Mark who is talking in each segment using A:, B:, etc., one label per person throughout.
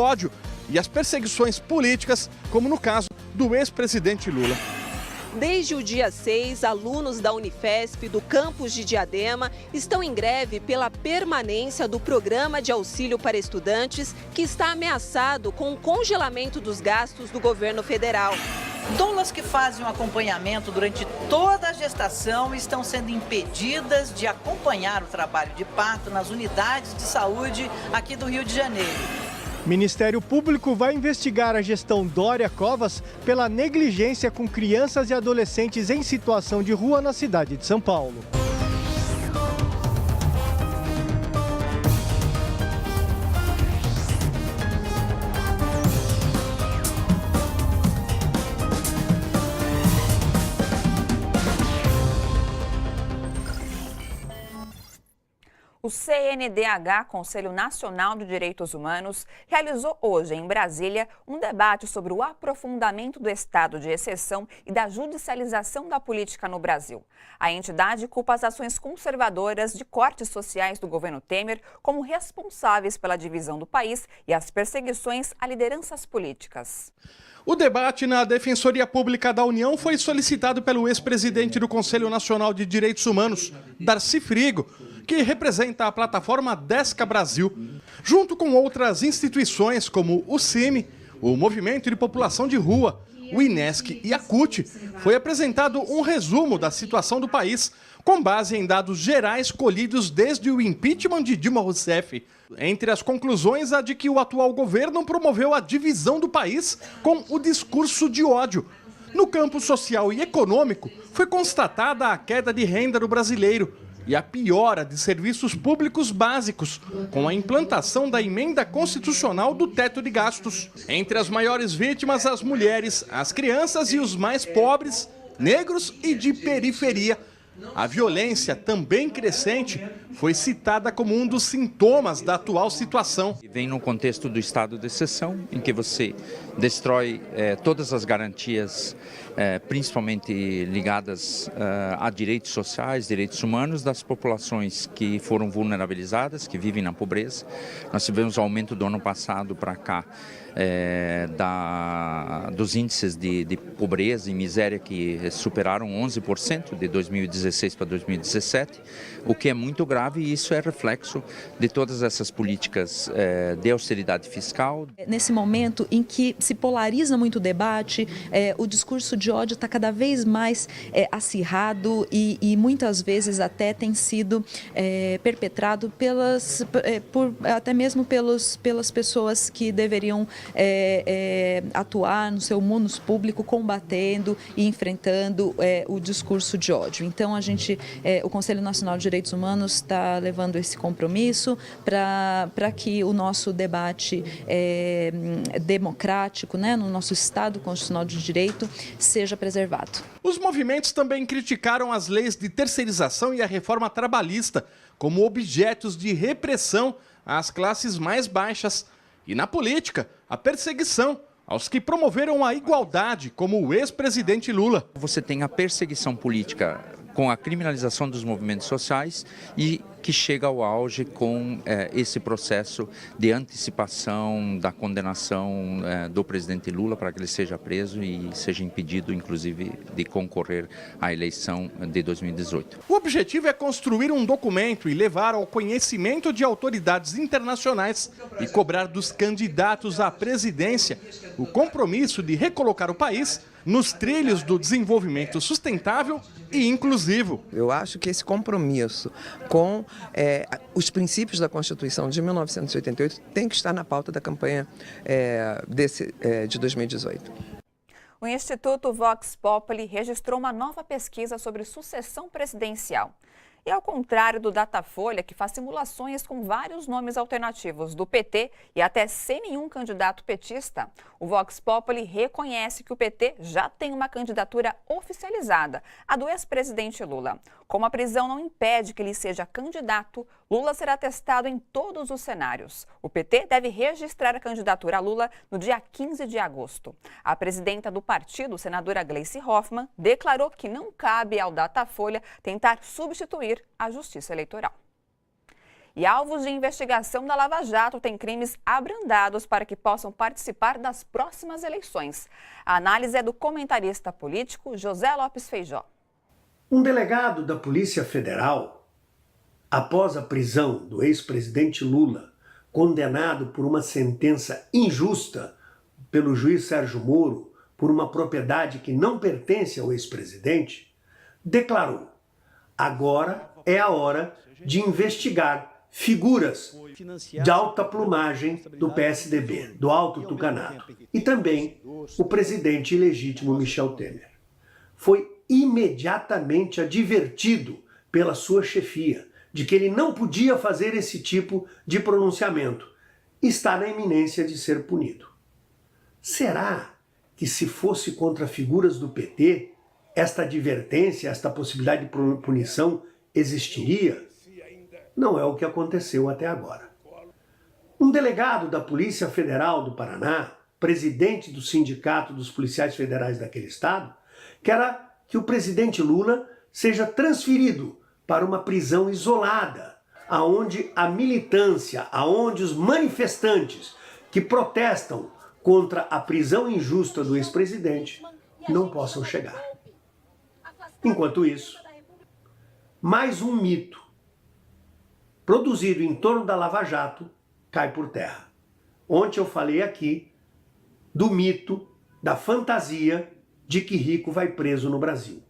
A: ódio e as perseguições políticas, como no caso do ex-presidente Lula.
B: Desde o dia 6, alunos da Unifesp do campus de Diadema estão em greve pela permanência do programa de auxílio para estudantes, que está ameaçado com o congelamento dos gastos do governo federal.
C: Doulas que fazem um acompanhamento durante toda a gestação estão sendo impedidas de acompanhar o trabalho de parto nas unidades de saúde aqui do Rio de Janeiro.
D: Ministério Público vai investigar a gestão Dória Covas pela negligência com crianças e adolescentes em situação de rua na cidade de São Paulo.
E: O CNDH, Conselho Nacional de Direitos Humanos, realizou hoje em Brasília um debate sobre o aprofundamento do estado de exceção e da judicialização da política no Brasil. A entidade culpa as ações conservadoras de cortes sociais do governo Temer como responsáveis pela divisão do país e as perseguições a lideranças políticas.
A: O debate na Defensoria Pública da União foi solicitado pelo ex-presidente do Conselho Nacional de Direitos Humanos, Darcy Frigo, que representa a plataforma Desca Brasil, junto com outras instituições como o CIMI, o Movimento de População de Rua, o INESC e a CUT. Foi apresentado um resumo da situação do país, com base em dados gerais colhidos desde o impeachment de Dilma Rousseff. Entre as conclusões, a de que o atual governo promoveu a divisão do país com o discurso de ódio. No campo social e econômico, foi constatada a queda de renda do brasileiro e a piora de serviços públicos básicos, com a implantação da emenda constitucional do teto de gastos. Entre as maiores vítimas, as mulheres, as crianças e os mais pobres, negros e de periferia. A violência, também crescente, foi citada como um dos sintomas da atual situação.
F: Vem no contexto do estado de exceção, em que você destrói todas as garantias, principalmente ligadas a direitos sociais, direitos humanos das populações que foram vulnerabilizadas, que vivem na pobreza. Nós tivemos um aumento do ano passado para cá dos índices de pobreza e miséria que superaram 11% de 2016 para 2017, o que é muito grave, e isso é reflexo de todas essas políticas de austeridade fiscal.
G: Nesse momento em que se polariza muito o debate, o discurso de ódio está cada vez mais acirrado e muitas vezes até tem sido perpetrado até mesmo pelas pessoas que deveriam atuar no seu munus público, combatendo e enfrentando o discurso de ódio. Então, o Conselho Nacional de Direitos Humanos está levando esse compromisso para que o nosso debate democrático, no nosso Estado Constitucional de Direito, seja preservado.
A: Os movimentos também criticaram as leis de terceirização e a reforma trabalhista como objetos de repressão às classes mais baixas. E na política, a perseguição aos que promoveram a igualdade, como o ex-presidente Lula.
F: Você tem a perseguição política com a criminalização dos movimentos sociais e que chega ao auge com esse processo de antecipação da condenação do presidente Lula para que ele seja preso e seja impedido, inclusive, de concorrer à eleição de 2018.
A: O objetivo é construir um documento e levar ao conhecimento de autoridades internacionais e cobrar dos candidatos à presidência o compromisso de recolocar o país nos trilhos do desenvolvimento sustentável e inclusivo.
H: Eu acho que esse compromisso com os princípios da Constituição de 1988 tem que estar na pauta da campanha de 2018.
E: O Instituto Vox Populi registrou uma nova pesquisa sobre sucessão presidencial. E ao contrário do Datafolha, que faz simulações com vários nomes alternativos do PT e até sem nenhum candidato petista, o Vox Populi reconhece que o PT já tem uma candidatura oficializada, a do ex-presidente Lula. Como a prisão não impede que ele seja candidato, Lula será testado em todos os cenários. O PT deve registrar a candidatura a Lula no dia 15 de agosto. A presidenta do partido, senadora Gleice Hoffmann, declarou que não cabe ao Datafolha tentar substituir a Justiça Eleitoral. E alvos de investigação da Lava Jato têm crimes abrandados para que possam participar das próximas eleições. A análise é do comentarista político José Lopes Feijó.
I: Um delegado da Polícia Federal, após a prisão do ex-presidente Lula, condenado por uma sentença injusta pelo juiz Sérgio Moro por uma propriedade que não pertence ao ex-presidente, declarou: agora é a hora de investigar figuras de alta plumagem do PSDB, do Alto Tucanato, e também o presidente ilegítimo Michel Temer. Foi imediatamente advertido pela sua chefia de que ele não podia fazer esse tipo de pronunciamento. Está na iminência de ser punido. Será que, se fosse contra figuras do PT, esta advertência, esta possibilidade de punição existiria? Não é o que aconteceu até agora. Um delegado da Polícia Federal do Paraná, presidente do Sindicato dos Policiais Federais daquele estado, quer que o presidente Lula seja transferido para uma prisão isolada, aonde a militância, aonde os manifestantes que protestam contra a prisão injusta do ex-presidente não possam chegar. Enquanto isso, mais um mito produzido em torno da Lava Jato cai por terra. Ontem eu falei aqui do mito, da fantasia de que rico vai preso no Brasil,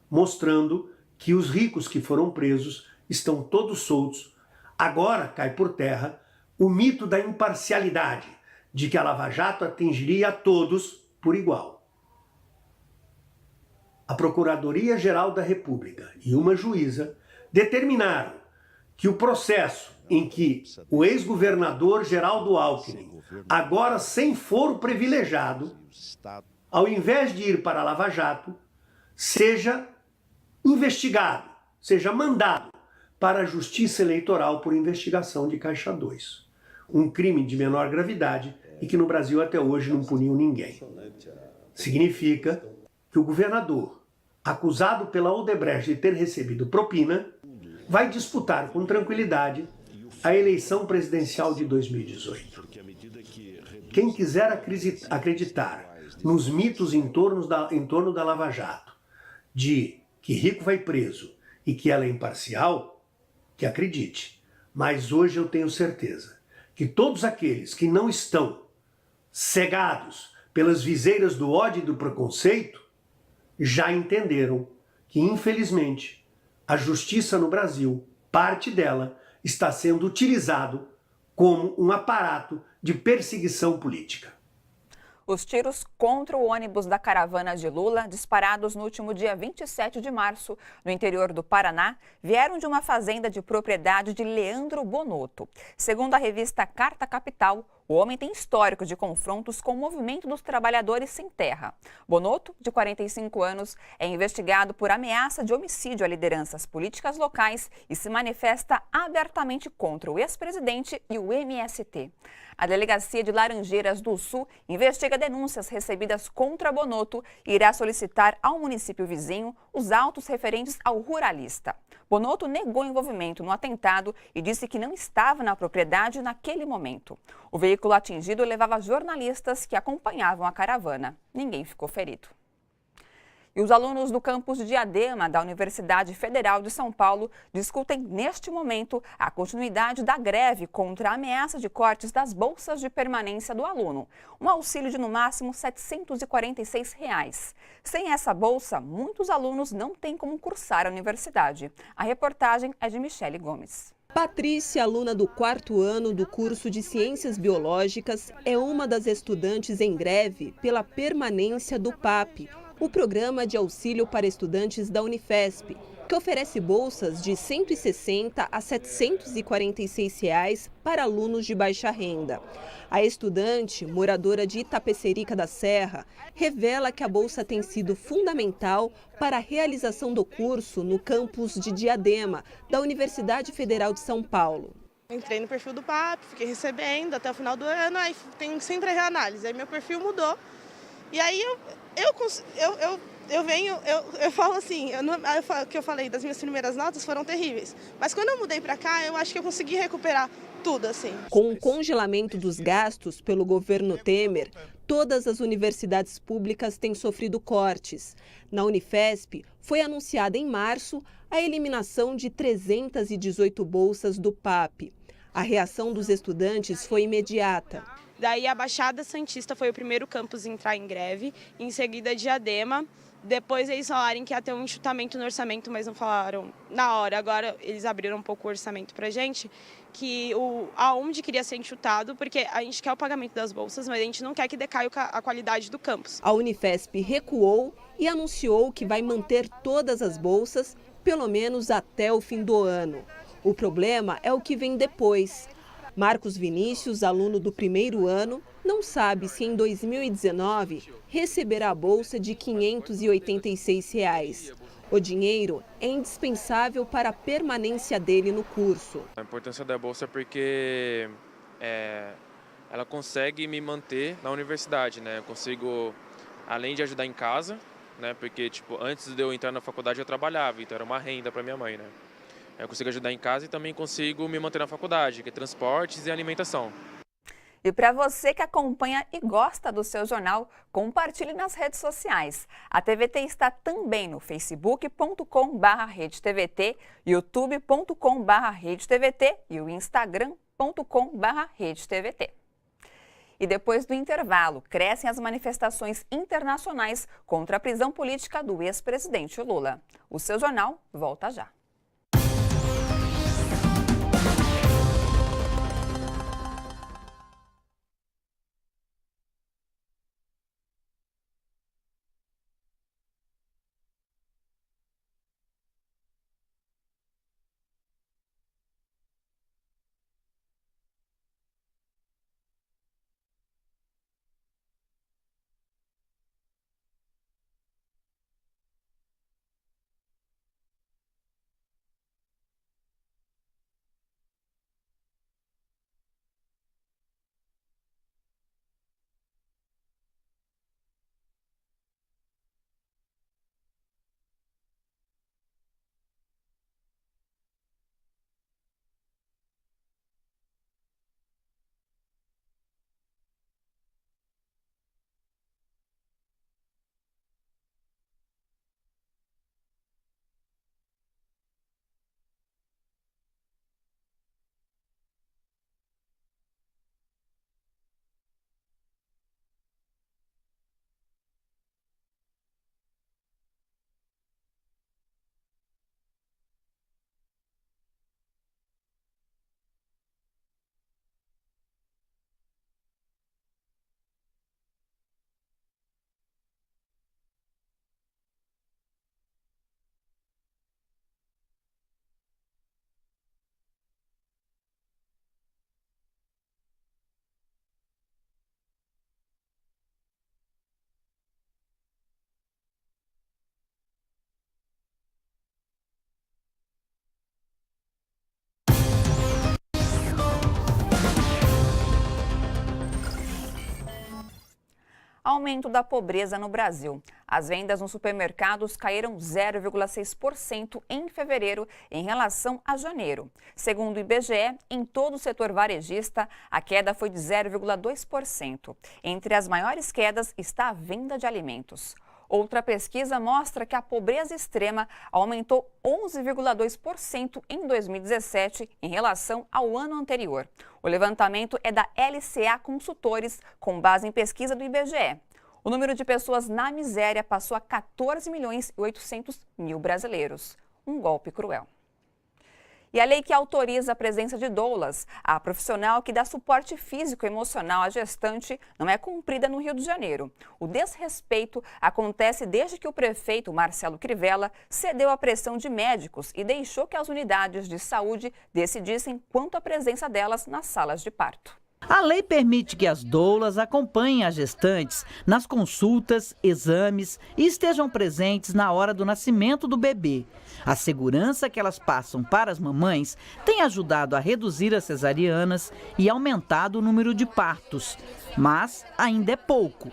I: mostrando que os ricos que foram presos estão todos soltos. Agora cai por terra o mito da imparcialidade, de que a Lava Jato atingiria a todos por igual. A Procuradoria-Geral da República e uma juíza determinaram que o processo em que o ex-governador Geraldo Alckmin, agora sem foro privilegiado, ao invés de ir para a Lava Jato, seja investigado, seja mandado para a Justiça Eleitoral por investigação de Caixa 2. Um crime de menor gravidade e que no Brasil até hoje não puniu ninguém. Significa que o governador, acusado pela Odebrecht de ter recebido propina, vai disputar com tranquilidade a eleição presidencial de 2018. Quem quiser acreditar nos mitos em torno da Lava Jato, de que rico vai preso e que ela é imparcial, que acredite. Mas hoje eu tenho certeza que todos aqueles que não estão cegados pelas viseiras do ódio e do preconceito já entenderam que, infelizmente, a justiça no Brasil, parte dela, está sendo utilizado como um aparato de perseguição política.
E: Os tiros contra o ônibus da caravana de Lula, disparados no último dia 27 de março, no interior do Paraná, vieram de uma fazenda de propriedade de Leandro Bonotto. Segundo a revista Carta Capital, o homem tem histórico de confrontos com o movimento dos trabalhadores sem terra. Bonotto, de 45 anos, é investigado por ameaça de homicídio a lideranças políticas locais e se manifesta abertamente contra o ex-presidente e o MST. A Delegacia de Laranjeiras do Sul investiga denúncias recebidas contra Bonotto e irá solicitar ao município vizinho os autos referentes ao ruralista. Bonotto negou envolvimento no atentado e disse que não estava na propriedade naquele momento. O veículo atingido levava jornalistas que acompanhavam a caravana. Ninguém ficou ferido. E os alunos do campus de Diadema, da Universidade Federal de São Paulo, discutem neste momento a continuidade da greve contra a ameaça de cortes das bolsas de permanência do aluno, um auxílio de no máximo R$ 746. Sem essa bolsa, muitos alunos não têm como cursar a universidade. A reportagem é de Michele Gomes.
B: Patrícia, aluna do 4º ano do curso de Ciências Biológicas, é uma das estudantes em greve pela permanência do PAP, o Programa de Auxílio para Estudantes da Unifesp, que oferece bolsas de R$ 160 a R$ 746 para alunos de baixa renda. A estudante, moradora de Itapecerica da Serra, revela que a bolsa tem sido fundamental para a realização do curso no campus de Diadema, da Universidade Federal de São Paulo.
J: Entrei no perfil do PAP, fiquei recebendo até o final do ano, aí tem sempre a reanálise, aí meu perfil mudou. E aí eu eu falo assim, que eu falei das minhas primeiras notas foram terríveis. Mas quando eu mudei para cá, eu acho que eu consegui recuperar tudo, assim.
B: Com o congelamento dos gastos pelo governo Temer, todas as universidades públicas têm sofrido cortes. Na Unifesp, foi anunciada em março a eliminação de 318 bolsas do PAP. A reação dos estudantes foi imediata.
J: Daí a Baixada Santista foi o primeiro campus a entrar em greve, em seguida Diadema. Depois eles falaram que ia ter um enxutamento no orçamento, mas não falaram na hora. Agora eles abriram um pouco o orçamento pra gente, que aonde queria ser enxutado, porque a gente quer o pagamento das bolsas, mas a gente não quer que decaia a qualidade do campus.
B: A Unifesp recuou e anunciou que vai manter todas as bolsas, pelo menos até o fim do ano. O problema é o que vem depois. Marcos Vinícius, aluno do primeiro ano, não sabe se em 2019 receberá a bolsa de R$ 586. O dinheiro é indispensável para a permanência dele no curso.
K: A importância da bolsa é porque ela consegue me manter na universidade, né? Eu consigo, além de ajudar em casa, né? Porque antes de eu entrar na faculdade eu trabalhava, então era uma renda para minha mãe, né? Eu consigo ajudar em casa e também consigo me manter na faculdade, que é transportes e alimentação.
E: E para você que acompanha e gosta do seu jornal, compartilhe nas redes sociais. A TVT está também no facebook.com/redetvt, youtube.com/redetvt e o instagram.com/redetvt. E depois do intervalo, crescem as manifestações internacionais contra a prisão política do ex-presidente Lula. O seu jornal volta já. Aumento da pobreza no Brasil. As vendas nos supermercados caíram 0,6% em fevereiro em relação a janeiro. Segundo o IBGE, em todo o setor varejista, a queda foi de 0,2%. Entre as maiores quedas está a venda de alimentos. Outra pesquisa mostra que a pobreza extrema aumentou 11,2% em 2017 em relação ao ano anterior. O levantamento é da LCA Consultores, com base em pesquisa do IBGE. O número de pessoas na miséria passou a 14.800.000 brasileiros. Um golpe cruel. E a lei que autoriza a presença de doulas, a profissional que dá suporte físico e emocional à gestante, não é cumprida no Rio de Janeiro. O desrespeito acontece desde que o prefeito Marcelo Crivella cedeu à pressão de médicos e deixou que as unidades de saúde decidissem quanto à presença delas nas salas de parto.
L: A lei permite que as doulas acompanhem as gestantes nas consultas, exames e estejam presentes na hora do nascimento do bebê. A segurança que elas passam para as mamães tem ajudado a reduzir as cesarianas e aumentado o número de partos. Mas ainda é pouco.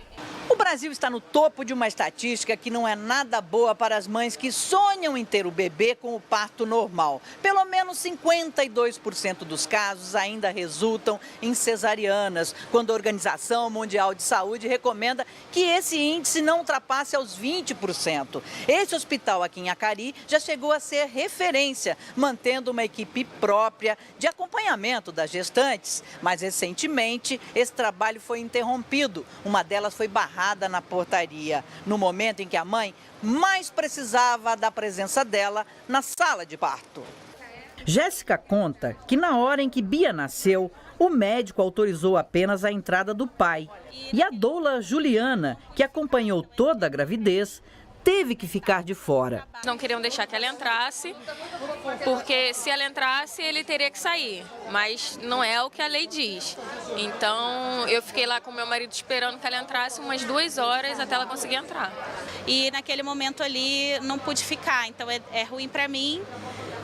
L: O
C: Brasil está no topo de uma estatística que não é nada boa para as mães que sonham em ter o bebê com o parto normal. Pelo menos 52% dos casos ainda resultam em cesarianas, quando a Organização Mundial de Saúde recomenda que esse índice não ultrapasse aos 20%. Esse hospital aqui em Acari já chegou a ser referência, mantendo uma equipe própria de acompanhamento das gestantes. Mas recentemente esse trabalho foi interrompido. Uma delas foi barrada na portaria, no momento em que a mãe mais precisava da presença dela na sala de parto.
L: Jéssica conta que na hora em que Bia nasceu, o médico autorizou apenas a entrada do pai. E a doula Juliana, que acompanhou toda a gravidez, teve que ficar de fora.
M: Não queriam deixar que ela entrasse, porque se ela entrasse, ele teria que sair. Mas não é o que a lei diz. Então, eu fiquei lá com meu marido esperando que ela entrasse umas 2 horas até ela conseguir entrar.
N: E naquele momento ali não pude ficar, então é ruim para mim,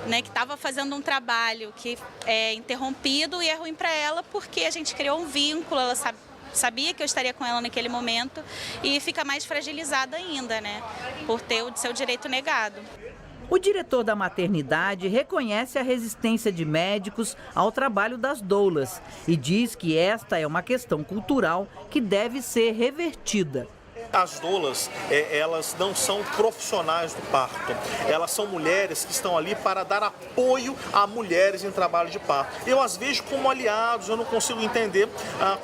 N: né, que estava fazendo um trabalho que é interrompido, e é ruim para ela porque a gente criou um vínculo, ela sabia que eu estaria com ela naquele momento, e fica mais fragilizada ainda, né, por ter o seu direito negado.
L: O diretor da maternidade reconhece a resistência de médicos ao trabalho das doulas e diz que esta é uma questão cultural que deve ser revertida.
O: As doulas, elas não são profissionais do parto, elas são mulheres que estão ali para dar apoio a mulheres em trabalho de parto. Eu as vejo como aliados, eu não consigo entender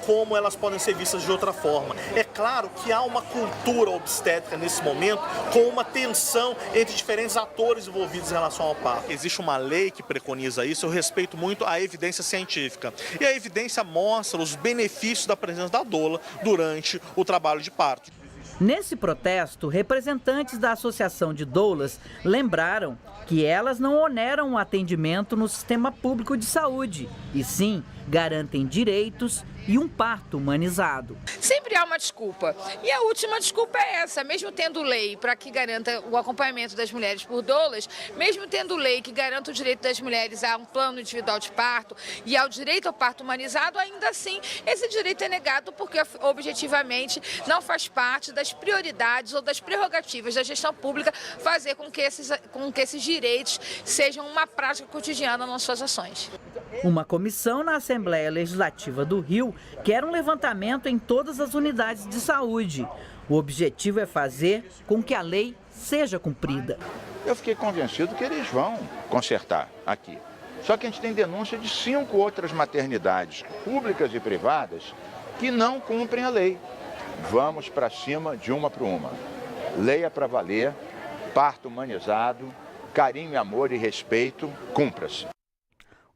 O: como elas podem ser vistas de outra forma. É claro que há uma cultura obstétrica nesse momento, com uma tensão entre diferentes atores envolvidos em relação ao parto. Existe uma lei que preconiza isso, eu respeito muito a evidência científica. E a evidência mostra os benefícios da presença da doula durante o trabalho de parto.
L: Nesse protesto, representantes da Associação de Doulas lembraram que elas não oneram o atendimento no sistema público de saúde, e sim garantem direitos e um parto humanizado.
P: Sempre há uma desculpa, e a última desculpa é essa: mesmo tendo lei para que garanta o acompanhamento das mulheres por doulas, mesmo tendo lei que garanta o direito das mulheres a um plano individual de parto e ao direito ao parto humanizado, ainda assim esse direito é negado porque objetivamente não faz parte das prioridades ou das prerrogativas da gestão pública fazer com que esses direitos sejam uma prática cotidiana nas suas ações.
L: Uma comissão na Assembleia Legislativa do Rio quer um levantamento em todas as unidades de saúde. O objetivo é fazer com que a lei seja cumprida.
Q: Eu fiquei convencido que eles vão consertar aqui. Só que a gente tem denúncia de 5 outras maternidades públicas e privadas que não cumprem a lei. Vamos para cima de uma por uma. Lei é para valer, parto humanizado, carinho, amor e respeito, cumpra-se.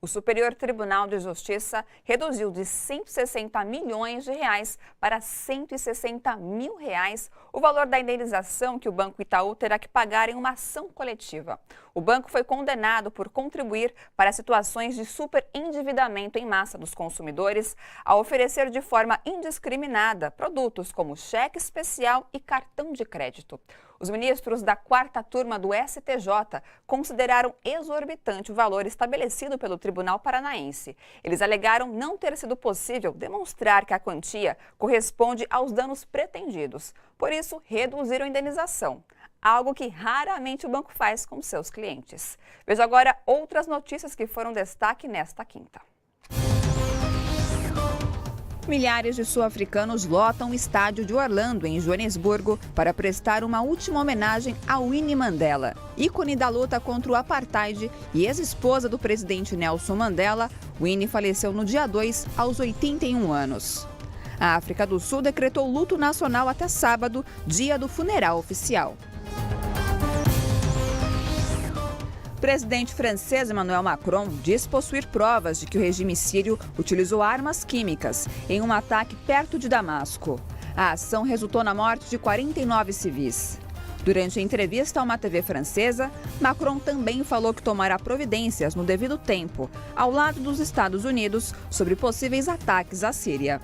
E: O Superior Tribunal de Justiça reduziu de 160 milhões de reais para 160 mil reais o valor da indenização que o Banco Itaú terá que pagar em uma ação coletiva. O banco foi condenado por contribuir para situações de superendividamento em massa dos consumidores ao oferecer de forma indiscriminada produtos como cheque especial e cartão de crédito. Os ministros da 4ª turma do STJ consideraram exorbitante o valor estabelecido pelo Tribunal Paranaense. Eles alegaram não ter sido possível demonstrar que a quantia corresponde aos danos pretendidos. Por isso, reduziram a indenização, algo que raramente o banco faz com seus clientes. Veja agora outras notícias que foram destaque nesta quinta. Milhares de sul-africanos lotam o estádio de Orlando, em Joanesburgo, para prestar uma última homenagem a Winnie Mandela, ícone da luta contra o apartheid e ex-esposa do presidente Nelson Mandela. Winnie faleceu no dia 2, aos 81 anos. A África do Sul decretou luto nacional até sábado, dia do funeral oficial. O presidente francês Emmanuel Macron diz possuir provas de que o regime sírio utilizou armas químicas em um ataque perto de Damasco. A ação resultou na morte de 49 civis. Durante a entrevista a uma TV francesa, Macron também falou que tomará providências no devido tempo, ao lado dos Estados Unidos, sobre possíveis ataques à Síria.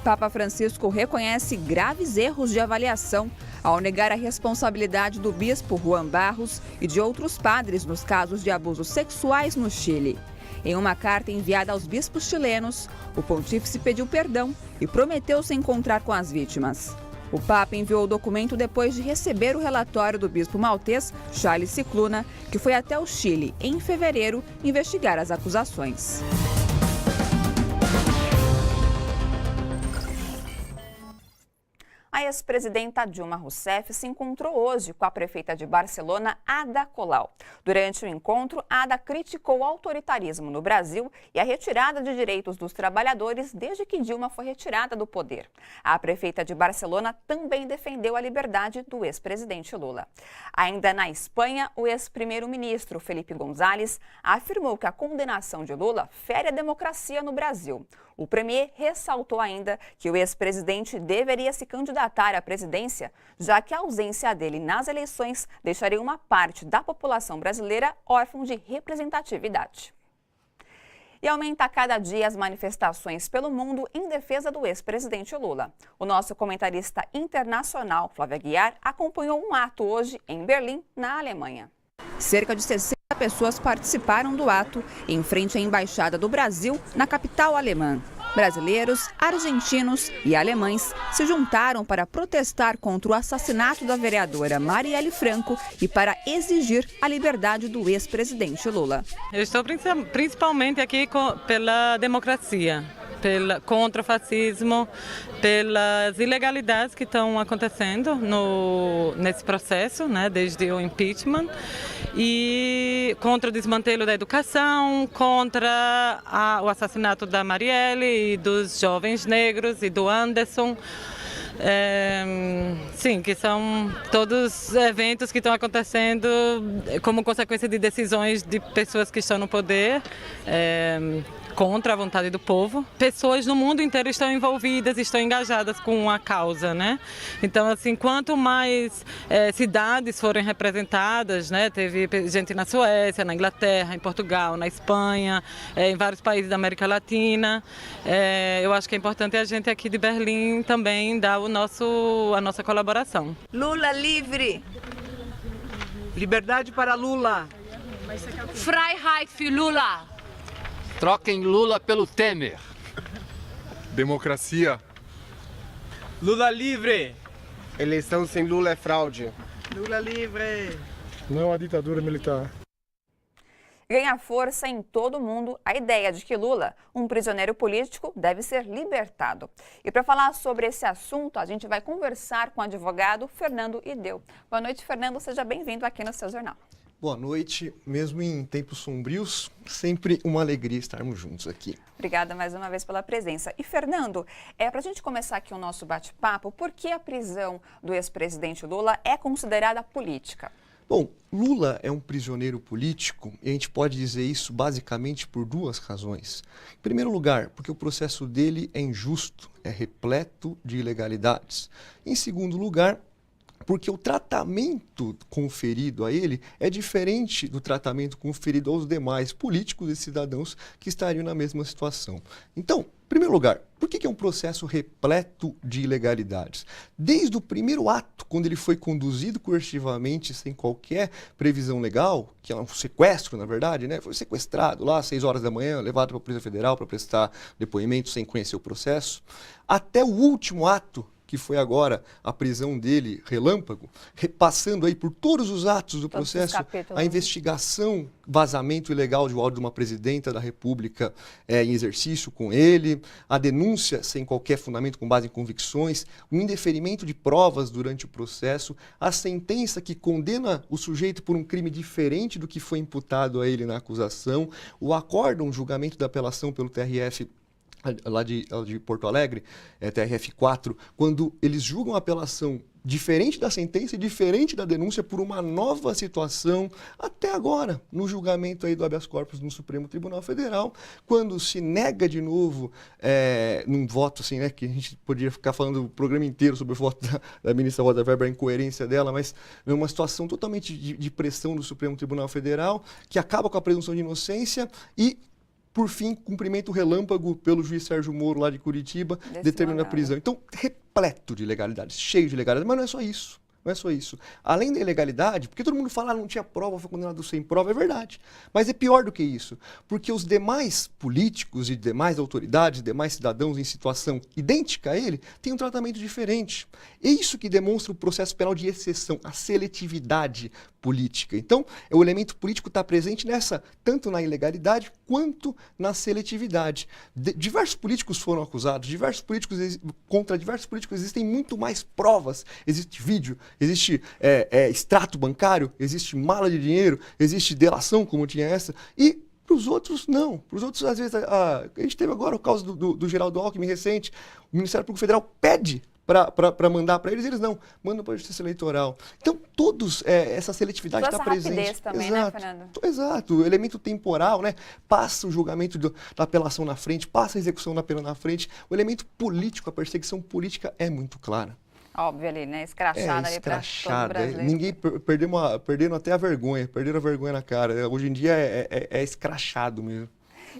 E: Papa Francisco reconhece graves erros de avaliação ao negar a responsabilidade do bispo Juan Barros e de outros padres nos casos de abusos sexuais no Chile.
R: Em uma carta enviada aos bispos chilenos, o pontífice pediu perdão e prometeu se encontrar com as vítimas. O Papa enviou o documento depois de receber o relatório do bispo maltês Charles Cicluna, que foi até o Chile, em fevereiro, investigar as acusações.
E: A ex-presidenta Dilma Rousseff se encontrou hoje com a prefeita de Barcelona, Ada Colau. Durante o encontro, Ada criticou o autoritarismo no Brasil e a retirada de direitos dos trabalhadores desde que Dilma foi retirada do poder. A prefeita de Barcelona também defendeu a liberdade do ex-presidente Lula. Ainda na Espanha, o ex-primeiro-ministro Felipe González afirmou que a condenação de Lula fere a democracia no Brasil. O premier ressaltou ainda que o ex-presidente deveria se candidatar à presidência, já que a ausência dele nas eleições deixaria uma parte da população brasileira órfã de representatividade. E aumenta a cada dia as manifestações pelo mundo em defesa do ex-presidente Lula. O nosso comentarista internacional, Flávio Aguiar, acompanhou um ato hoje em Berlim, na Alemanha. Cerca de 60 pessoas participaram do ato em frente à Embaixada do Brasil na capital alemã. Brasileiros, argentinos e alemães se juntaram para protestar contra o assassinato da vereadora Marielle Franco e para exigir a liberdade do ex-presidente Lula.
S: Eu estou principalmente aqui pela democracia, contra o fascismo, pelas ilegalidades que estão acontecendo nesse processo, né, desde o impeachment, e contra o desmantelo da educação, contra o assassinato da Marielle e dos jovens negros e do Anderson. Sim, que são todos eventos que estão acontecendo como consequência de decisões de pessoas que estão no poder, contra a vontade do povo. Pessoas no mundo inteiro estão envolvidas, estão engajadas com a causa, né? Então, assim, quanto mais cidades forem representadas, né? Teve gente na Suécia, na Inglaterra, em Portugal, na Espanha, em vários países da América Latina. Eu acho que é importante a gente aqui de Berlim também dar a nossa colaboração.
T: Lula livre!
U: Liberdade para Lula!
T: Freiheit für Lula!
V: Troquem Lula pelo Temer.
W: Democracia.
U: Lula livre.
W: Eleição sem Lula é fraude.
U: Lula livre.
W: Não a ditadura militar.
E: Ganha força em todo o mundo a ideia de que Lula, um prisioneiro político, deve ser libertado. E para falar sobre esse assunto, a gente vai conversar com o advogado Fernando Ideu. Boa noite, Fernando. Seja bem-vindo aqui no seu jornal.
X: Boa noite. Mesmo em tempos sombrios, sempre uma alegria estarmos juntos aqui.
E: Obrigada mais uma vez pela presença. E, Fernando, para a gente começar aqui o nosso bate-papo, por que a prisão do ex-presidente Lula é considerada política?
X: Bom, Lula é um prisioneiro político e a gente pode dizer isso basicamente por duas razões. Em primeiro lugar, porque o processo dele é injusto, é repleto de ilegalidades. Em segundo lugar, porque o tratamento conferido a ele é diferente do tratamento conferido aos demais políticos e cidadãos que estariam na mesma situação. Então, em primeiro lugar, por que é um processo repleto de ilegalidades? Desde o primeiro ato, quando ele foi conduzido coercitivamente, sem qualquer previsão legal, que é um sequestro, na verdade, né? Foi sequestrado lá às 6 horas da manhã, levado para a Polícia Federal para prestar depoimento sem conhecer o processo, até o último ato, que foi agora a prisão dele, relâmpago, repassando aí por todos os atos do processo, a investigação, vazamento ilegal de áudio de uma presidenta da República em exercício com ele, a denúncia sem qualquer fundamento com base em convicções, o indeferimento de provas durante o processo, a sentença que condena o sujeito por um crime diferente do que foi imputado a ele na acusação, o acórdão, julgamento da apelação pelo TRF lá de Porto Alegre, TRF4, quando eles julgam a apelação diferente da sentença e diferente da denúncia por uma nova situação, até agora, no julgamento aí do habeas corpus no Supremo Tribunal Federal, quando se nega de novo, num voto assim, né, que a gente poderia ficar falando o programa inteiro sobre o voto da ministra Rosa Weber, a incoerência dela, mas é uma situação totalmente de pressão do Supremo Tribunal Federal, que acaba com a presunção de inocência e, por fim, cumprimento relâmpago pelo juiz Sérgio Moro, lá de Curitiba, determinando a prisão. Então, repleto de ilegalidades, cheio de ilegalidades, mas não é só isso. Não é só isso. Além da ilegalidade, porque todo mundo fala não tinha prova, foi condenado sem prova, é verdade. Mas é pior do que isso, porque os demais políticos e demais autoridades, demais cidadãos em situação idêntica a ele, têm um tratamento diferente. É isso que demonstra o processo penal de exceção, a seletividade política. Então, o elemento político está presente nessa, tanto na ilegalidade quanto na seletividade. Diversos políticos foram acusados, contra diversos políticos existem muito mais provas. Existe vídeo, existe extrato bancário, existe mala de dinheiro, existe delação, como tinha essa, e para os outros, não. Para os outros, às vezes, a gente teve agora o caso do Geraldo Alckmin recente, o Ministério Público Federal pede para mandar para eles não, mandam para a Justiça Eleitoral. Então, todos, essa seletividade está presente.
E: Rapidez também,
X: exato,
E: né, Fernando?
X: Exato, o elemento temporal, né? Passa o julgamento da apelação na frente, passa a execução da pena na frente. O elemento político, a perseguição política é muito clara.
E: Óbvio ali, né? Escrachada ali para todo brasileiro.
X: Ninguém perderam até a vergonha, perderam a vergonha na cara. Hoje em dia é escrachado mesmo.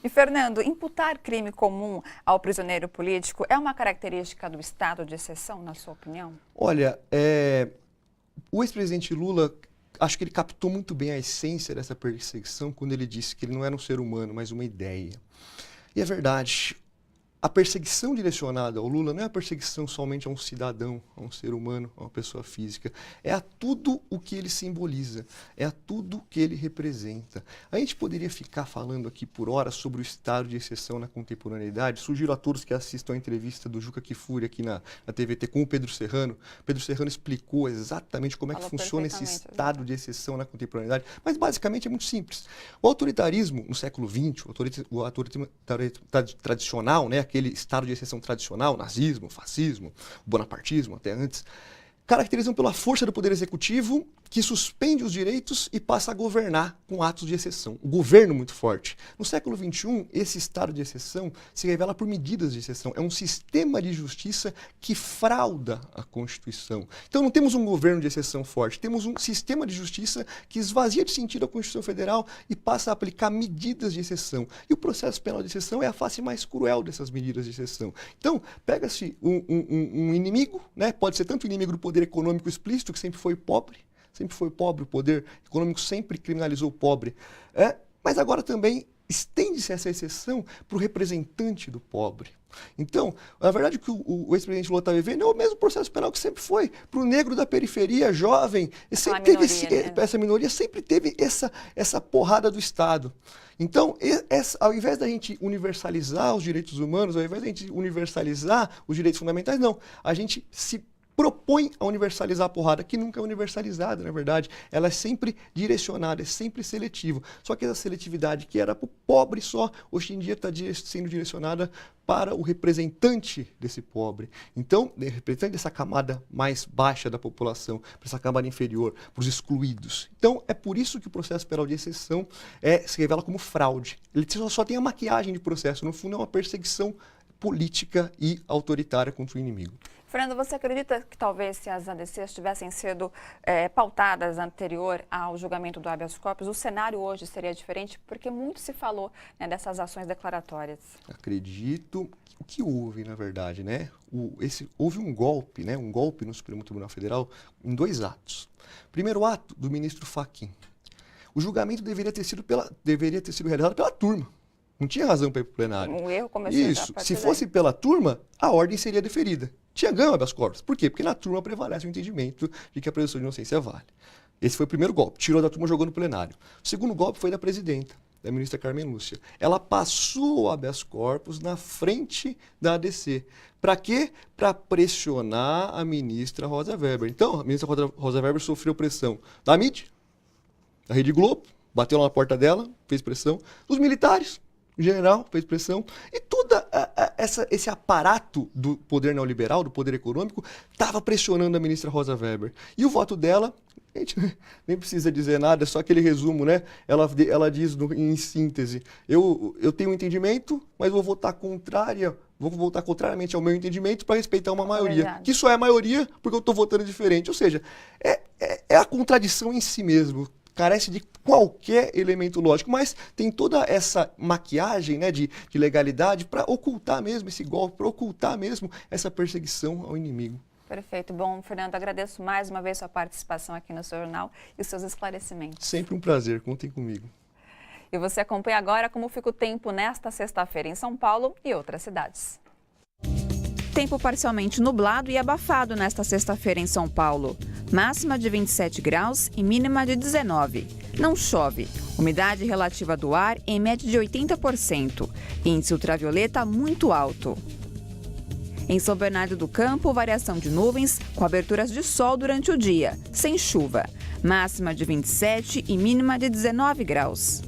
E: E, Fernando, imputar crime comum ao prisioneiro político é uma característica do estado de exceção, na sua opinião?
X: Olha, o ex-presidente Lula, acho que ele captou muito bem a essência dessa perseguição quando ele disse que ele não era um ser humano, mas uma ideia. E é verdade. A perseguição direcionada ao Lula não é a perseguição somente a um cidadão, a um ser humano, a uma pessoa física. É a tudo o que ele simboliza, é a tudo que ele representa. A gente poderia ficar falando aqui por horas sobre o estado de exceção na contemporaneidade. Sugiro a todos que assistam a entrevista do Juca Kfouri aqui na TVT com o Pedro Serrano. O Pedro Serrano explicou exatamente como é que funciona esse estado de exceção na contemporaneidade. Mas basicamente é muito simples. O autoritarismo no século XX, o autoritarismo tradicional, né? Aquele estado de exceção tradicional, nazismo, fascismo, bonapartismo até antes, caracterizam pela força do poder executivo que suspende os direitos e passa a governar com atos de exceção. O governo muito forte. No século XXI, esse estado de exceção se revela por medidas de exceção. É um sistema de justiça que frauda a Constituição. Então não temos um governo de exceção forte, temos um sistema de justiça que esvazia de sentido a Constituição Federal e passa a aplicar medidas de exceção. E o processo penal de exceção é a face mais cruel dessas medidas de exceção. Então, pega-se um inimigo, né? Pode ser tanto inimigo do poder econômico explícito, que sempre foi pobre, o poder econômico sempre criminalizou o pobre. Mas agora também estende-se essa exceção para o representante do pobre. Então, na verdade, o que o ex-presidente Lula está vivendo é o mesmo processo penal que sempre foi. Para o negro da periferia, jovem, essa minoria sempre teve essa porrada do Estado. Então, ao invés da gente universalizar os direitos humanos, ao invés da gente universalizar os direitos fundamentais, não. A gente se propõe a universalizar a porrada, que nunca é universalizada, na verdade. Ela é sempre direcionada, é sempre seletiva. Só que essa seletividade que era para o pobre só, hoje em dia está sendo direcionada para o representante desse pobre. Então, o representante dessa camada mais baixa da população, para essa camada inferior, para os excluídos. Então, é por isso que o processo penal de exceção se revela como fraude. Ele só tem a maquiagem de processo, no fundo é uma perseguição política e autoritária contra o inimigo.
E: Fernando, você acredita que talvez se as ADCs tivessem sido pautadas anterior ao julgamento do habeas corpus, o cenário hoje seria diferente? Porque muito se falou, né, dessas ações declaratórias.
X: Acredito. O que houve, na verdade, né? Houve um golpe, né? Um golpe no Supremo Tribunal Federal em 2 atos. Primeiro ato, do ministro Fachin. O julgamento deveria ter sido realizado pela turma. Não tinha razão para ir para o plenário.
E: O erro começou
X: Isso. Se fosse pela turma, a ordem seria deferida. Tinha ganho habeas corpus. Por quê? Porque na turma prevalece o entendimento de que a presunção de inocência vale. Esse foi o primeiro golpe. Tirou da turma, jogou no plenário. O segundo golpe foi da presidenta, da ministra Carmen Lúcia. Ela passou o habeas corpus na frente da ADC. Para quê? Para pressionar a ministra Rosa Weber. Então, a ministra Rosa Weber sofreu pressão da mídia, da Rede Globo, bateu lá na porta dela, fez pressão, dos militares. O general fez pressão, e todo esse aparato do poder neoliberal, do poder econômico, estava pressionando a ministra Rosa Weber. E o voto dela, a gente nem precisa dizer nada, é só aquele resumo, né? Ela diz em síntese, eu tenho um entendimento, mas vou votar contrariamente ao meu entendimento para respeitar uma maioria. Que só é a maioria porque eu estou votando diferente. Ou seja, é a contradição em si mesmo. Carece de qualquer elemento lógico, mas tem toda essa maquiagem, né, de legalidade para ocultar mesmo esse golpe, para ocultar mesmo essa perseguição ao inimigo.
E: Perfeito. Bom, Fernando, agradeço mais uma vez sua participação aqui no seu jornal e os seus esclarecimentos.
X: Sempre um prazer, contem comigo.
E: E você acompanha agora como fica o tempo nesta sexta-feira em São Paulo e outras cidades. Tempo parcialmente nublado e abafado nesta sexta-feira em São Paulo. Máxima de 27 graus e mínima de 19. Não chove. Umidade relativa do ar em média de 80%. Índice ultravioleta muito alto. Em São Bernardo do Campo, variação de nuvens com aberturas de sol durante o dia, sem chuva. Máxima de 27 e mínima de 19 graus.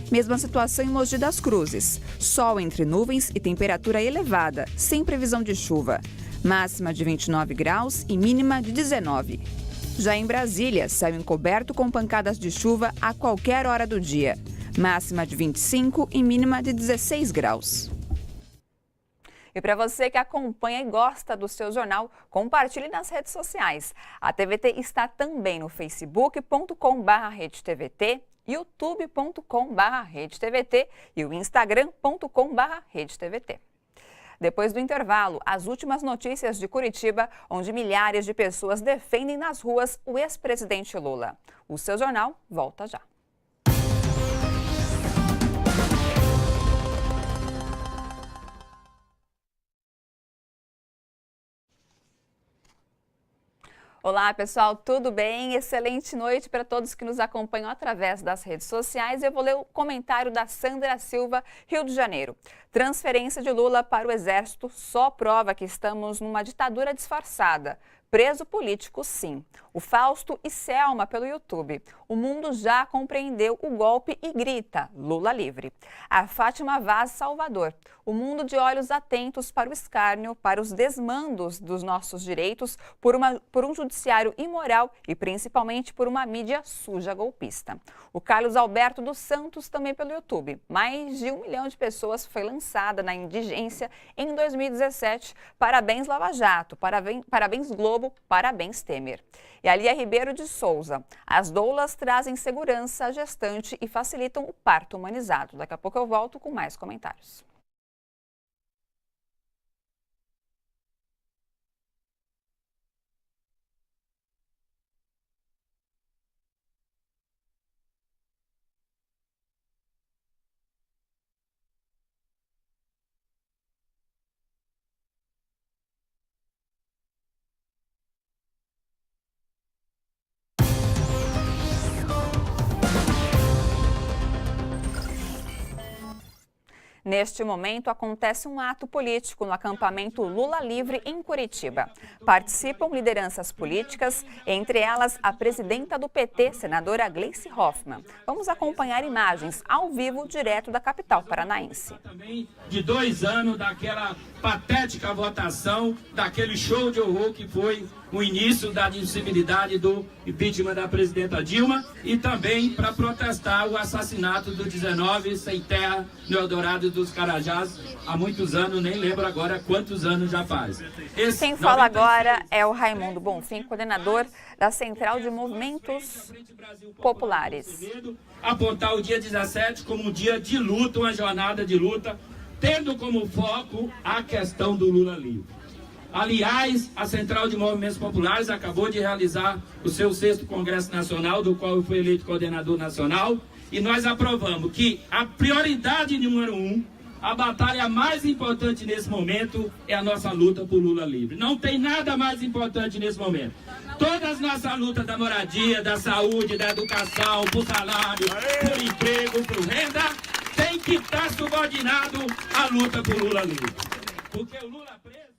E: Mesma situação em Mogi das Cruzes. Sol entre nuvens e temperatura elevada, sem previsão de chuva. Máxima de 29 graus e mínima de 19. Já em Brasília, céu encoberto com pancadas de chuva a qualquer hora do dia. Máxima de 25 e mínima de 16 graus. E para você que acompanha e gosta do seu jornal, compartilhe nas redes sociais. A TVT está também no facebook.com/RedeTVT, youtube.com/RedeTVT e o instagram.com/RedeTVT. Depois do intervalo, as últimas notícias de Curitiba, onde milhares de pessoas defendem nas ruas o ex-presidente Lula. O seu jornal volta já. Olá, pessoal, tudo bem? Excelente noite para todos que nos acompanham através das redes sociais. Eu vou ler o comentário da Sandra Silva, Rio de Janeiro. Transferência de Lula para o Exército só prova que estamos numa ditadura disfarçada. Preso político, sim. O Fausto e Selma pelo YouTube. O mundo já compreendeu o golpe e grita, Lula livre. A Fátima Vaz, Salvador. O mundo de olhos atentos para o escárnio, para os desmandos dos nossos direitos, por um judiciário imoral e principalmente por uma mídia suja golpista. O Carlos Alberto dos Santos também pelo YouTube. Mais de 1 milhão de pessoas foi lançada na indigência em 2017. Parabéns Lava Jato, parabéns Globo, parabéns Temer. E a Lia Ribeiro de Souza. As doulas trazem segurança à gestante e facilitam o parto humanizado. Daqui a pouco eu volto com mais comentários. Neste momento, acontece um ato político no acampamento Lula Livre, em Curitiba. Participam lideranças políticas, entre elas a presidenta do PT, senadora Gleice Hoffmann. Vamos acompanhar imagens ao vivo, direto da capital paranaense.
A: Também de 2 anos daquela patética votação, daquele show de horror que foi o início da admissibilidade do impeachment da presidenta Dilma, e também para protestar o assassinato do 19 sem terra no Eldorado dos Carajás há muitos anos, nem lembro agora quantos anos já faz.
E: Quem fala agora é o Raimundo Bonfim, coordenador da Central de Movimentos Populares.
A: Apontar o dia 17 como um dia de luta, uma jornada de luta, tendo como foco a questão do Lula livre. Aliás, a Central de Movimentos Populares acabou de realizar o seu 6º Congresso Nacional, do qual eu fui eleito coordenador nacional, e nós aprovamos que a prioridade número 1, a batalha mais importante nesse momento é a nossa luta por Lula livre. Não tem nada mais importante nesse momento. Todas as nossas lutas da moradia, da saúde, da educação, por salário, por emprego, por renda, tem que estar subordinado à luta por Lula livre. Porque o Lula preso...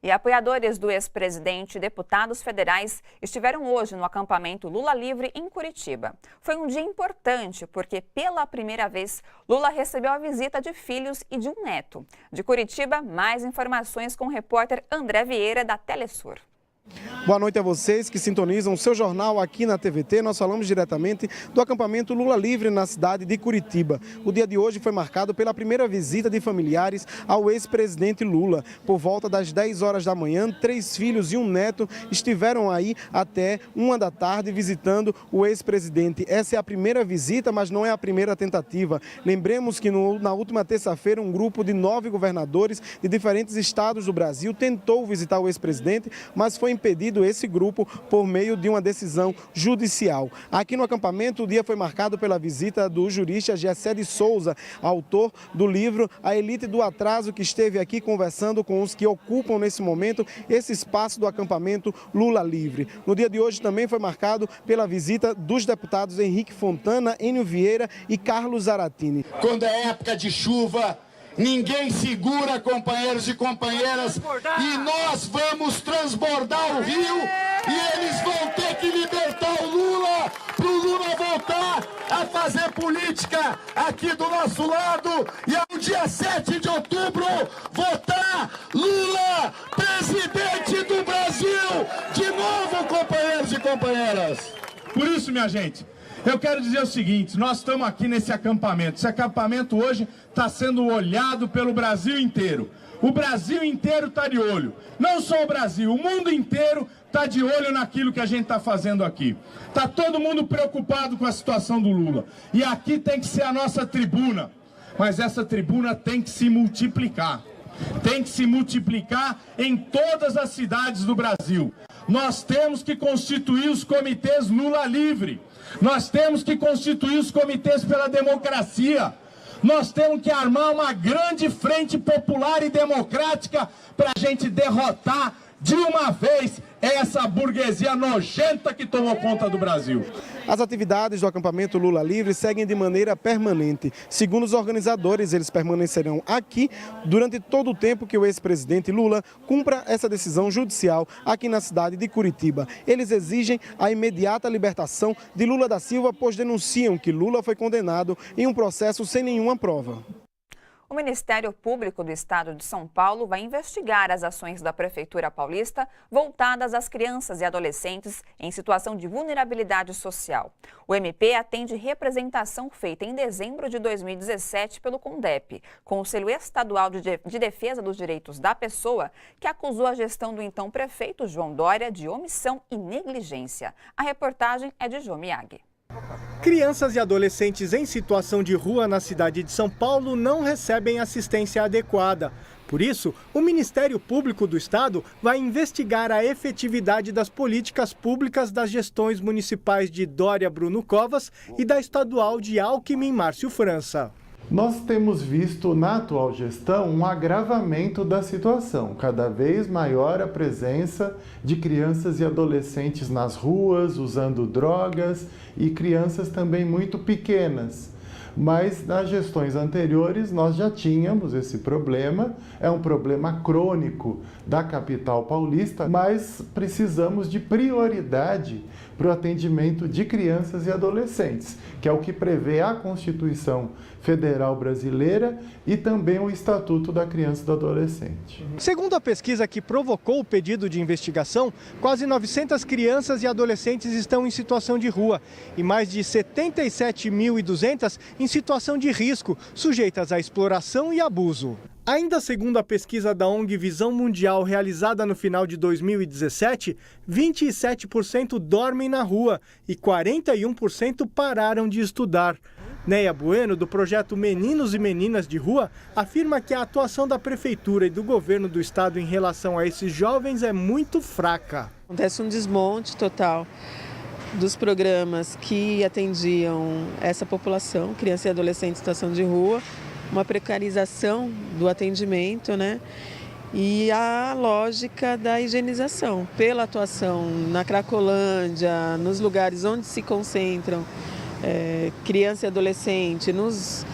E: E apoiadores do ex-presidente e deputados federais estiveram hoje no acampamento Lula Livre, em Curitiba. Foi um dia importante porque, pela primeira vez, Lula recebeu a visita de filhos e de um neto. De Curitiba, mais informações com o repórter André Vieira, da Telesur.
W: Boa noite a vocês que sintonizam o seu jornal aqui na TVT. Nós falamos diretamente do acampamento Lula Livre na cidade de Curitiba. O dia de hoje foi marcado pela primeira visita de familiares ao ex-presidente Lula. Por volta das 10 horas da manhã, 3 filhos e um neto estiveram aí até 1 da tarde visitando o ex-presidente. Essa é a primeira visita, mas não é a primeira tentativa. Lembremos que na última terça-feira um grupo de 9 governadores de diferentes estados do Brasil tentou visitar o ex-presidente, mas foi impedido esse grupo por meio de uma decisão judicial. Aqui no acampamento o dia foi marcado pela visita do jurista Gessé de Souza, autor do livro A Elite do Atraso, que esteve aqui conversando com os que ocupam nesse momento esse espaço do acampamento Lula Livre. No dia de hoje também foi marcado pela visita dos deputados Henrique Fontana, Enio Vieira e Carlos Zaratini.
D: Quando é época de chuva, ninguém segura, companheiros e companheiras, e nós vamos transbordar o rio e eles vão ter que libertar o Lula, para o Lula voltar a fazer política aqui do nosso lado e no dia 7 de outubro votar Lula, presidente do Brasil, de novo, companheiros e companheiras.
F: Por isso, minha gente, eu quero dizer o seguinte, nós estamos aqui nesse acampamento. Esse acampamento hoje está sendo olhado pelo Brasil inteiro. O Brasil inteiro está de olho. Não só o Brasil, o mundo inteiro está de olho naquilo que a gente está fazendo aqui. Está todo mundo preocupado com a situação do Lula. E aqui tem que ser a nossa tribuna. Mas essa tribuna tem que se multiplicar. Tem que se multiplicar em todas as cidades do Brasil. Nós temos que constituir os comitês Lula Livre. Nós temos que constituir os comitês pela democracia. Nós temos que armar uma grande frente popular e democrática para a gente derrotar de uma vez essa burguesia nojenta que tomou conta do Brasil.
W: As atividades do acampamento Lula Livre seguem de maneira permanente. Segundo os organizadores, eles permanecerão aqui durante todo o tempo que o ex-presidente Lula cumpra essa decisão judicial aqui na cidade de Curitiba. Eles exigem a imediata libertação de Lula da Silva, pois denunciam que Lula foi condenado em um processo sem nenhuma prova.
E: O Ministério Público do Estado de São Paulo vai investigar as ações da Prefeitura Paulista voltadas às crianças e adolescentes em situação de vulnerabilidade social. O MP atende representação feita em dezembro de 2017 pelo CONDEP, Conselho Estadual de Defesa dos Direitos da Pessoa, que acusou a gestão do então prefeito João Dória de omissão e negligência. A reportagem é de João Miyagi.
G: Crianças e adolescentes em situação de rua na cidade de São Paulo não recebem assistência adequada. Por isso, o Ministério Público do Estado vai investigar a efetividade das políticas públicas das gestões municipais de Dória Bruno Covas e da estadual de Alckmin Márcio França.
H: Nós temos visto na atual gestão um agravamento da situação, cada vez maior a presença de crianças e adolescentes nas ruas, usando drogas e crianças também muito pequenas. Mas nas gestões anteriores nós já tínhamos esse problema, é um problema crônico da capital paulista, mas precisamos de prioridade para o atendimento de crianças e adolescentes, que é o que prevê a Constituição Federal Brasileira e também o Estatuto da Criança e do Adolescente.
G: Segundo a pesquisa que provocou o pedido de investigação, quase 900 crianças e adolescentes estão em situação de rua e mais de 77.200 em situação de risco, sujeitas à exploração e abuso. Ainda segundo a pesquisa da ONG Visão Mundial, realizada no final de 2017, 27% dormem na rua e 41% pararam de estudar. Neia Bueno, do projeto Meninos e Meninas de Rua, afirma que a atuação da Prefeitura e do governo do estado em relação a esses jovens é muito fraca.
Y: Acontece um desmonte total dos programas que atendiam essa população, criança e adolescente em situação de rua, uma precarização do atendimento, né? E a lógica da higienização, pela atuação na Cracolândia, nos lugares onde se concentram criança e adolescente, nos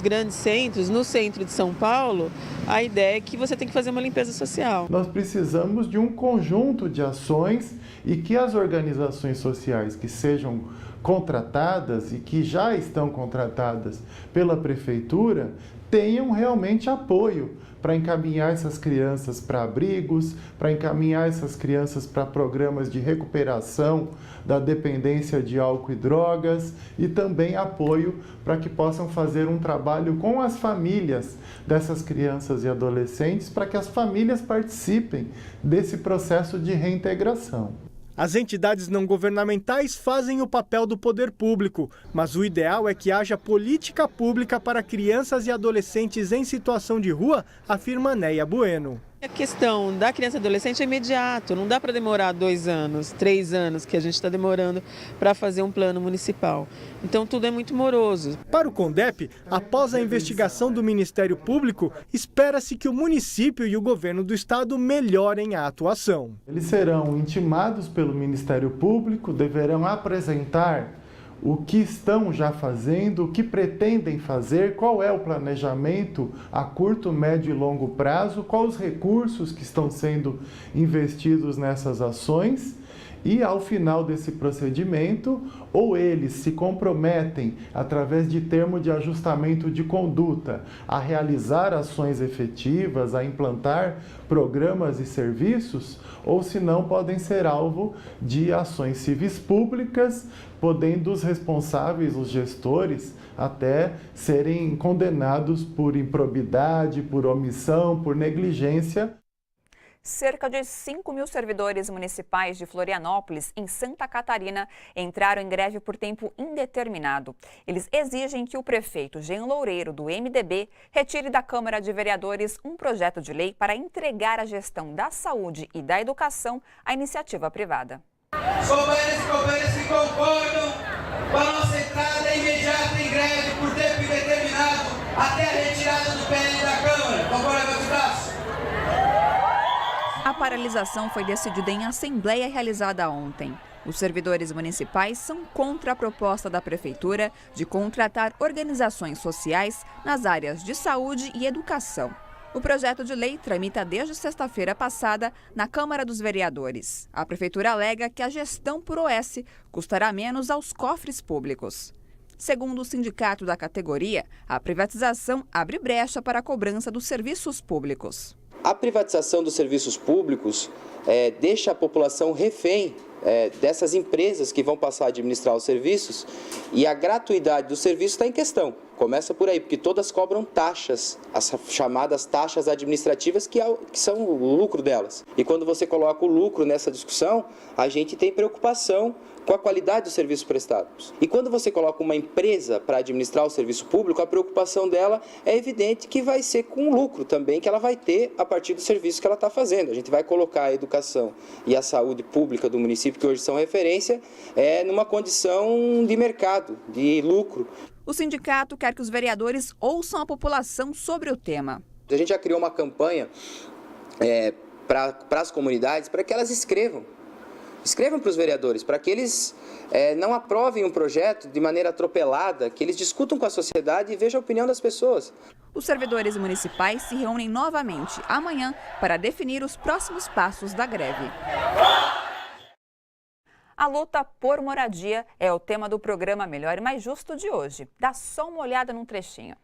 Y: grandes centros, no centro de São Paulo, a ideia é que você tem que fazer uma limpeza social.
H: Nós precisamos de um conjunto de ações e que as organizações sociais que sejam contratadas e que já estão contratadas pela Prefeitura tenham realmente apoio para encaminhar essas crianças para abrigos, para encaminhar essas crianças para programas de recuperação da dependência de álcool e drogas e também apoio para que possam fazer um trabalho com as famílias dessas crianças e adolescentes, para que as famílias participem desse processo de reintegração.
G: As entidades não governamentais fazem o papel do poder público, mas o ideal é que haja política pública para crianças e adolescentes em situação de rua, afirma Neia Bueno.
Y: A questão da criança e adolescente é imediato, não dá para demorar 2 anos, 3 anos, que a gente está demorando para fazer um plano municipal. Então tudo é muito moroso.
G: Para o CONDEP, após a investigação do Ministério Público, espera-se que o município e o governo do estado melhorem a atuação.
H: Eles serão intimados pelo Ministério Público, deverão apresentar o que estão já fazendo, o que pretendem fazer, qual é o planejamento a curto, médio e longo prazo, quais os recursos que estão sendo investidos nessas ações. E ao final desse procedimento, ou eles se comprometem, através de termo de ajustamento de conduta, a realizar ações efetivas, a implantar programas e serviços, ou se não, podem ser alvo de ações civis públicas, podendo os responsáveis, os gestores, até serem condenados por improbidade, por omissão, por negligência.
E: Cerca de 5.000 servidores municipais de Florianópolis, em Santa Catarina, entraram em greve por tempo indeterminado. Eles exigem que o prefeito Jean Loureiro, do MDB, retire da Câmara de Vereadores um projeto de lei para entregar a gestão da saúde e da educação à iniciativa privada.
B: Companheiros que concordam com a nossa entrada imediata em greve por tempo indeterminado até a retirada do PL da Câmara. Concordam com os braços?
R: A paralisação foi decidida em assembleia realizada ontem. Os servidores municipais são contra a proposta da Prefeitura de contratar organizações sociais nas áreas de saúde e educação. O projeto de lei tramita desde sexta-feira passada na Câmara dos Vereadores. A Prefeitura alega que a gestão por OS custará menos aos cofres públicos. Segundo o sindicato da categoria, a privatização abre brecha para a cobrança dos serviços públicos.
C: A privatização dos serviços públicos deixa a população refém dessas empresas que vão passar a administrar os serviços, e a gratuidade do serviço está em questão. Começa por aí, porque todas cobram taxas, as chamadas taxas administrativas, que são o lucro delas. E quando você coloca o lucro nessa discussão, a gente tem preocupação com a qualidade dos serviços prestados. E quando você coloca uma empresa para administrar o serviço público, a preocupação dela é evidente que vai ser com o lucro também que ela vai ter a partir do serviço que ela está fazendo. A gente vai colocar a educação e a saúde pública do município, que hoje são referência, numa condição de mercado, de lucro.
R: O sindicato quer que os vereadores ouçam a população sobre o tema.
C: A gente já criou uma campanha para as comunidades, para que elas escrevam para os vereadores, para que eles não aprovem um projeto de maneira atropelada, que eles discutam com a sociedade e vejam a opinião das pessoas.
R: Os servidores municipais se reúnem novamente amanhã para definir os próximos passos da greve.
E: A luta por moradia é o tema do programa Melhor e Mais Justo de hoje. Dá só uma olhada num trechinho.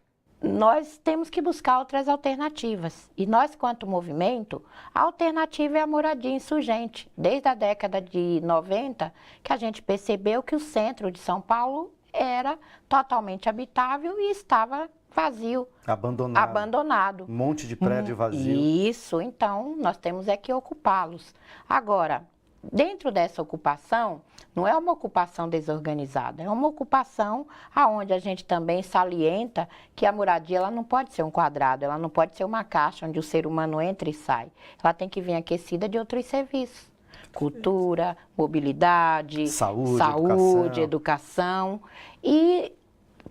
I: Nós temos que buscar outras alternativas. E nós, quanto movimento, a alternativa é a moradia insurgente. Desde a década de 90, que a gente percebeu que o centro de São Paulo era totalmente habitável e estava vazio. Abandonado.
J: Um monte de prédio vazio.
I: Isso, então nós temos que ocupá-los. Agora, dentro dessa ocupação, não é uma ocupação desorganizada, é uma ocupação onde a gente também salienta que a moradia ela não pode ser um quadrado, ela não pode ser uma caixa onde o ser humano entra e sai. Ela tem que vir aquecida de outros serviços. Cultura, mobilidade, saúde, educação. E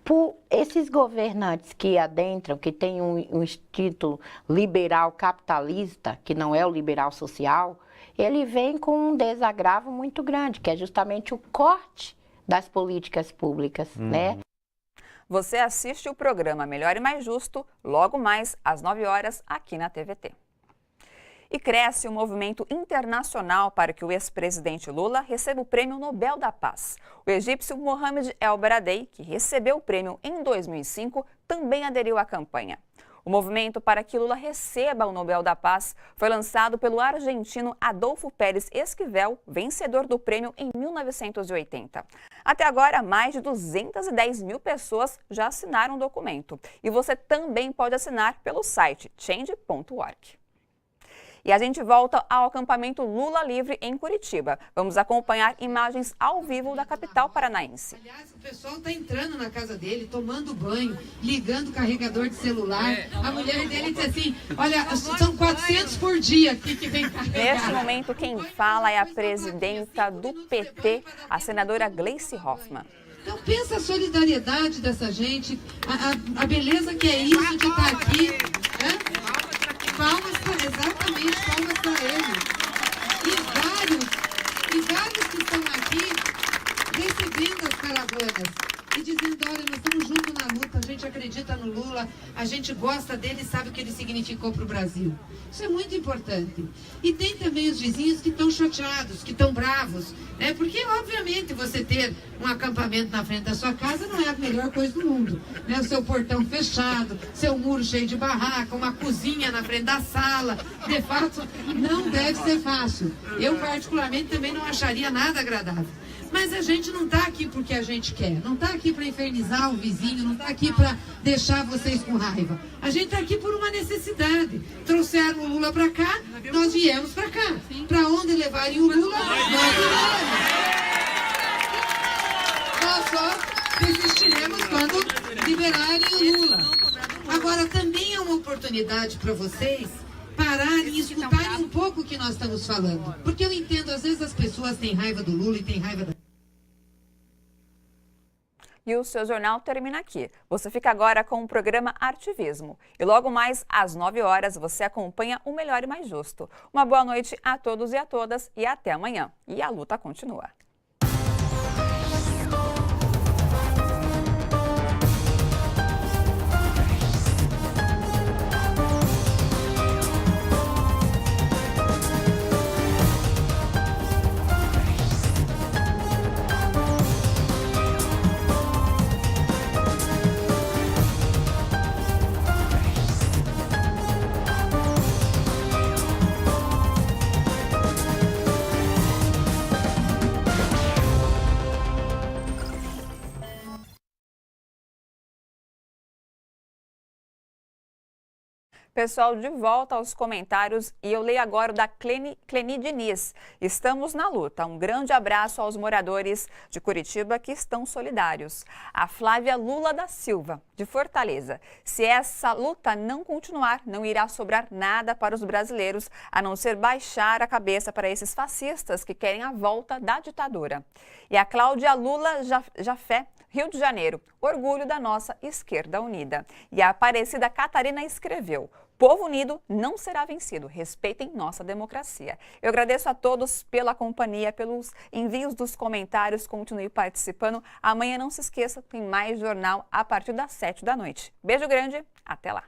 I: por esses governantes que adentram, que têm um instinto liberal capitalista, que não é o liberal social, ele vem com um desagravo muito grande, que é justamente o corte das políticas públicas, né?
E: Você assiste o programa Melhor e Mais Justo logo mais às 9 horas aqui na TVT. E cresce o movimento internacional para que o ex-presidente Lula receba o Prêmio Nobel da Paz. O egípcio Mohamed El Baradei, que recebeu o prêmio em 2005, também aderiu à campanha. O movimento para que Lula receba o Nobel da Paz foi lançado pelo argentino Adolfo Pérez Esquivel, vencedor do prêmio em 1980. Até agora, mais de 210 mil pessoas já assinaram o documento. E você também pode assinar pelo site change.org. E a gente volta ao acampamento Lula Livre em Curitiba. Vamos acompanhar imagens ao vivo da capital paranaense.
J: Aliás, o pessoal está entrando na casa dele, tomando banho, ligando o carregador de celular. A mulher dele diz assim, olha, são 400 por dia aqui que vem carregar.
E: Neste momento, quem fala é a presidenta do PT, a senadora Gleice Hoffmann.
J: Então pensa a solidariedade dessa gente, a beleza que é isso de estar aqui. Né? Palmas para ele. E vários que estão aqui recebendo as caravanas e dizendo, olha, nós estamos juntos na luta, a gente acredita no Lula, a gente gosta dele e sabe o que ele significou para o Brasil. Isso é muito importante. E tem também os vizinhos que estão chateados, que estão bravos, né? Porque, obviamente, você ter um acampamento na frente da sua casa não é a melhor coisa do mundo, né? O seu portão fechado, seu muro cheio de barraca, uma cozinha na frente da sala, de fato, não deve ser fácil. Eu, particularmente, também não acharia nada agradável. Mas a gente não está aqui porque a gente quer, não está aqui para infernizar o vizinho, não está aqui para deixar vocês com raiva. A gente está aqui por uma necessidade. Trouxeram o Lula para cá, nós viemos para cá. Para onde levarem o Lula, nós iremos. Nós só desistiremos quando liberarem o Lula. Agora, também é uma oportunidade para vocês pararem e escutarem um pouco o que nós estamos falando. Porque eu entendo, às vezes as pessoas têm raiva do Lula e têm raiva da...
E: E o seu jornal termina aqui. Você fica agora com o programa Artivismo. E logo mais, às 9 horas, você acompanha o Melhor e Mais Justo. Uma boa noite a todos e a todas e até amanhã. E a luta continua. Pessoal, de volta aos comentários e eu leio agora o da Cleni Diniz. Estamos na luta. Um grande abraço aos moradores de Curitiba que estão solidários. A Flávia Lula da Silva, de Fortaleza. Se essa luta não continuar, não irá sobrar nada para os brasileiros, a não ser baixar a cabeça para esses fascistas que querem a volta da ditadura. E a Cláudia Lula Jafé, Rio de Janeiro, orgulho da nossa esquerda unida. E a Aparecida Catarina escreveu: povo unido não será vencido. Respeitem nossa democracia. Eu agradeço a todos pela companhia, pelos envios dos comentários. Continue participando. Amanhã não se esqueça, tem mais jornal a partir das 7 da noite. Beijo grande, até lá.